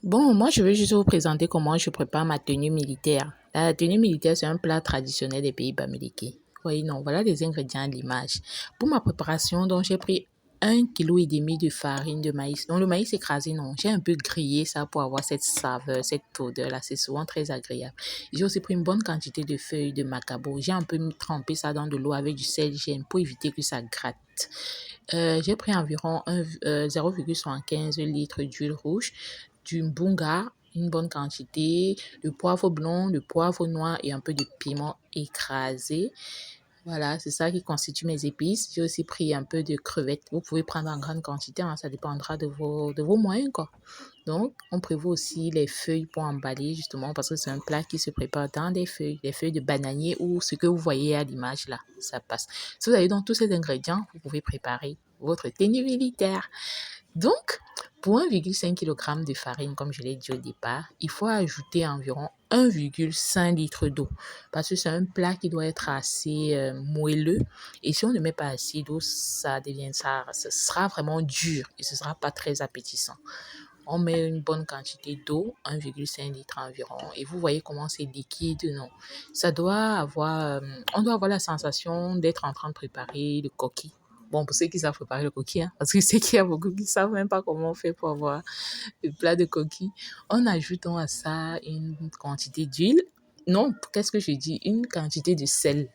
Bon, moi, je vais juste vous présenter comment je prépare ma tenue militaire. La tenue militaire, c'est un plat traditionnel des pays bamileke. Oui, non, voilà les ingrédients à l'image. Pour ma préparation, donc, j'ai pris 1,5 kg de farine de maïs. Donc, le maïs écrasé, non, j'ai un peu grillé ça pour avoir cette saveur, cette odeur-là. C'est souvent très agréable. J'ai aussi pris une bonne quantité de feuilles de macabo. J'ai un peu trempé ça dans de l'eau avec du sel gemme pour éviter que ça gratte. J'ai pris environ 0,75 litres d'huile rouge, du bunga, une bonne quantité, le poivre blanc, le poivre noir et un peu de piment écrasé. Voilà, c'est ça qui constitue mes épices. J'ai aussi pris un peu de crevettes. Vous pouvez prendre en grande quantité, hein, ça dépendra de vos moyens, quoi. Donc, on prévoit aussi les feuilles pour emballer, justement, parce que c'est un plat qui se prépare dans des feuilles de bananier ou ce que vous voyez à l'image là, ça passe. Si vous avez donc tous ces ingrédients, vous pouvez préparer votre tenue militaire. Donc, pour 1,5 kg de farine, comme je l'ai dit au départ, il faut ajouter environ 1,5 litre d'eau parce que c'est un plat qui doit être assez moelleux et si on ne met pas assez d'eau, ça sera vraiment dur et ce sera pas très appétissant. On met une bonne quantité d'eau, 1,5 litre environ, et vous voyez comment c'est liquide, non? On doit avoir la sensation d'être en train de préparer le coquille. Bon, pour ceux qui savent préparer le coquille, hein, parce que c'est qu'il y a beaucoup qui ne savent même pas comment on fait pour avoir le plat de coquille. On ajoute donc à ça une quantité d'huile. Non, qu'est-ce que je dis? Une quantité de sel,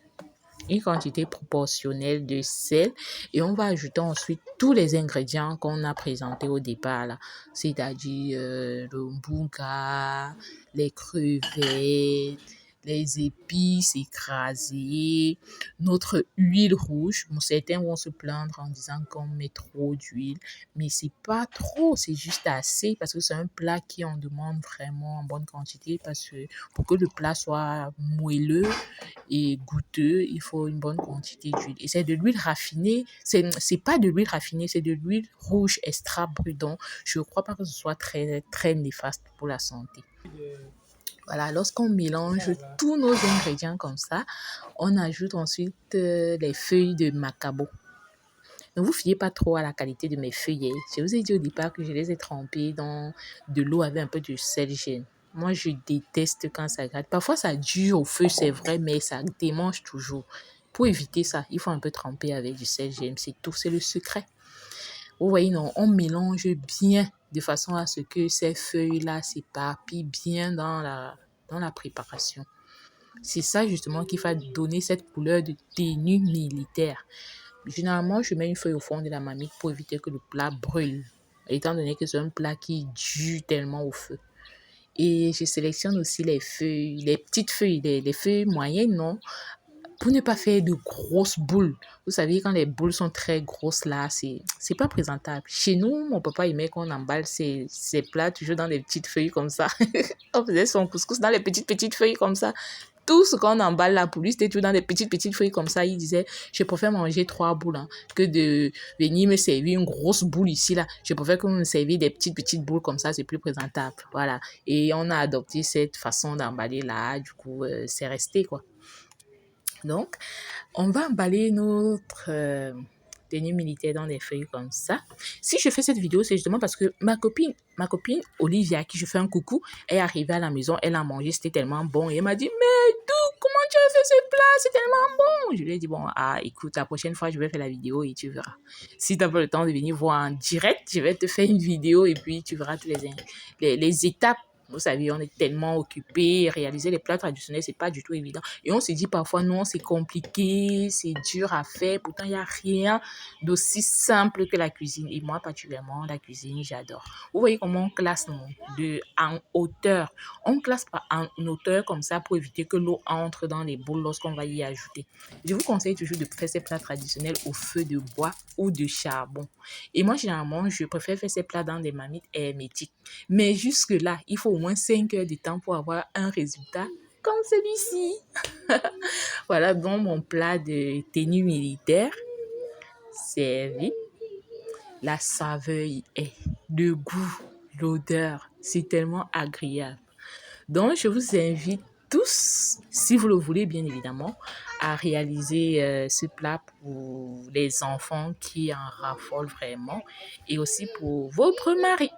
une quantité proportionnelle de sel et on va ajouter ensuite tous les ingrédients qu'on a présentés au départ là, c'est-à-dire le bunga, les crevettes, les épices écrasées, notre huile rouge. Bon, certains vont se plaindre en disant qu'on met trop d'huile, mais c'est pas trop, c'est juste assez parce que c'est un plat qui en demande vraiment en bonne quantité parce que pour que le plat soit moelleux et goûteux, il faut une bonne quantité d'huile. Et c'est de l'huile raffinée, c'est pas de l'huile raffinée, c'est de l'huile rouge extra brut. Donc, je ne crois pas que ce soit très, très néfaste pour la santé. Voilà, lorsqu'on mélange tous nos ingrédients comme ça, on ajoute ensuite les feuilles de macabo. Ne vous fiez pas trop à la qualité de mes feuilles, hein. Je vous ai dit au départ que je les ai trempées dans de l'eau avec un peu de sel gemme. Moi, je déteste quand ça gratte. Parfois, ça dure au feu, c'est vrai, mais ça démange toujours. Pour éviter ça, il faut un peu tremper avec du sel gemme. C'est tout, c'est le secret. Vous voyez, non, on mélange bien de façon à ce que ces feuilles-là s'éparpillent bien dans la préparation. C'est ça justement qui va donner cette couleur de tenue militaire. Généralement, je mets une feuille au fond de la marmite pour éviter que le plat brûle, étant donné que c'est un plat qui dure tellement au feu. Et je sélectionne aussi les feuilles, les petites feuilles, les feuilles moyennes, non, pour ne pas faire de grosses boules. Vous savez, quand les boules sont très grosses là, c'est pas présentable. Chez nous, mon papa aimait qu'on emballe ses plats toujours dans des petites feuilles comme ça. On faisait son couscous dans les petites feuilles comme ça. Tout ce qu'on emballe là pour lui, c'était tout dans des petites feuilles comme ça. Il disait, je préfère manger 3 boules hein, que de venir me servir une grosse boule ici là. Je préfère que vous me serviez des petites boules comme ça, c'est plus présentable. Voilà. Et on a adopté cette façon d'emballer là. Du coup, c'est resté quoi. Donc, on va emballer notre tenue militaire dans des feuilles comme ça. Si je fais cette vidéo, c'est justement parce que ma copine Olivia, à qui je fais un coucou, est arrivée à la maison, elle a mangé, c'était tellement bon. Et elle m'a dit, mais d'où, comment tu as fait ce plat? C'est tellement bon. Je lui ai dit, bon, écoute, la prochaine fois, je vais faire la vidéo et tu verras. Si tu n'as pas le temps de venir voir en direct, je vais te faire une vidéo et puis tu verras toutes les étapes. Vous savez, on est tellement occupés, réaliser les plats traditionnels, c'est pas du tout évident. Et on se dit parfois, non, c'est compliqué, c'est dur à faire. Pourtant, il n'y a rien d'aussi simple que la cuisine. Et moi, particulièrement, la cuisine, j'adore. Vous voyez comment on classe non, en hauteur. On classe pas en hauteur comme ça pour éviter que l'eau entre dans les boules lorsqu'on va y ajouter. Je vous conseille toujours de faire ces plats traditionnels au feu de bois ou de charbon. Et moi, généralement, je préfère faire ces plats dans des marmites hermétiques. Mais jusque-là, il faut au moins 5 heures de temps pour avoir un résultat comme celui-ci. Voilà donc mon plat de tenue militaire servi. La saveur y est, le goût, l'odeur, c'est tellement agréable. Donc, je vous invite tous, si vous le voulez bien évidemment, à réaliser ce plat pour les enfants qui en raffolent vraiment et aussi pour votre mari.